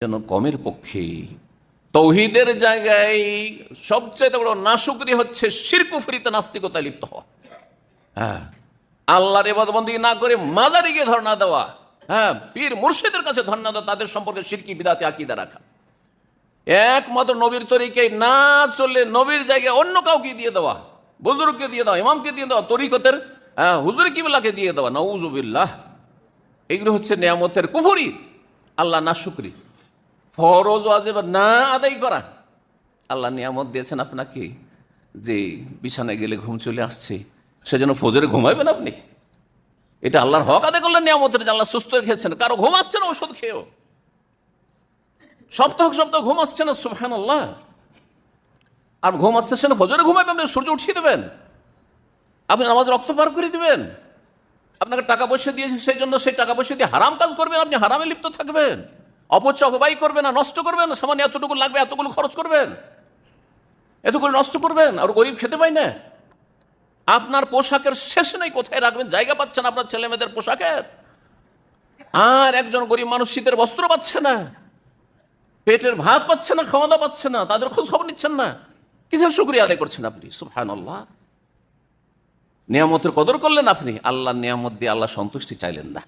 যেন কমের পক্ষে। তৌহিদের জায়গায় সবচেয়ে বড় নাশুকরি হচ্ছে শিরক কুফরিতে নাস্তিকতায় লিপ্ত হওয়া। হ্যাঁ, আল্লাহর ইবাদত বন্দেগী না করে মাজারে গিয়ে ধর্ণা দেওয়া, হ্যাঁ, পীর মুর্শিদের কাছে ধর্ণা দেওয়া, তাদের সম্পর্কে শিরকি বিদাতি আকীদা রাখা। একমাত্র নবীর তরিকায় না চললে নবীর জায়গায় অন্য কাউকে দিয়ে দেওয়া, বুজুর্গকে দিয়ে দেওয়া, ইমামকে দিয়ে দেওয়া, তরিকতের হুজুর কিবলাকে দিয়ে দেওয়া, নাউযুবিল্লাহ। এগুলো হচ্ছে নিয়ামতের কুফরি, আল্লাহ নাশুকরি। ফরজ ওয়াজিব না আদায় করা। আল্লাহ নিয়ামত দিয়েছেন আপনাকে যে বিছানায় গেলে ঘুম চলে আসছে, সেজন্য ফজরে ঘুমাইবেন আপনি? এটা আল্লাহর হক আদায় করলেন নিয়ামতের, যে আল্লাহ সুস্থ রেখেছেন। কারো ঘুম আসছে না ওষুধ খেয়েও, সপ্তাহ সপ্তাহ ঘুম আসছে না, সুবহানাল্লাহ। আর ঘুম আসছে না, ফজরে ঘুমাইবেন, আপনি সূর্য উঠিয়ে দেবেন, আপনি নামাজ রক্ত পার করে দিবেন। আপনাকে টাকা পয়সা দিয়েছে, সেই জন্য সেই টাকা পয়সা দিয়ে হারাম কাজ করবেন, আপনি হারামে লিপ্ত থাকবেন, অপচয় অপব্যয় করবেন না, নষ্ট করবেন না। সামান্য এতটুকু লাগবে এতগুলো খরচ করবেন, এতগুলো নষ্ট করবেন, আর গরিব খেতে পায় না। আপনার পোশাকের শেষ নেই, কোথায় রাখবেন জায়গা পাচ্ছেন আপনার ছেলে মেয়েদের পোশাকের। আর একজন গরিব মানুষ শীতের বস্ত্র পাচ্ছে না, পেটের ভাত পাচ্ছে না, খাওয়া দাওয়া পাচ্ছে না, তাদের খোঁজ খবর নিচ্ছেন না। কিসের শুকরিয়া আদায় করছেন আপনি? সুবহানাল্লাহ। নিয়ামতের কদর করলেন আপনি, আল্লাহর নিয়ামত দিয়ে আল্লাহ সন্তুষ্টি চাইলেন না।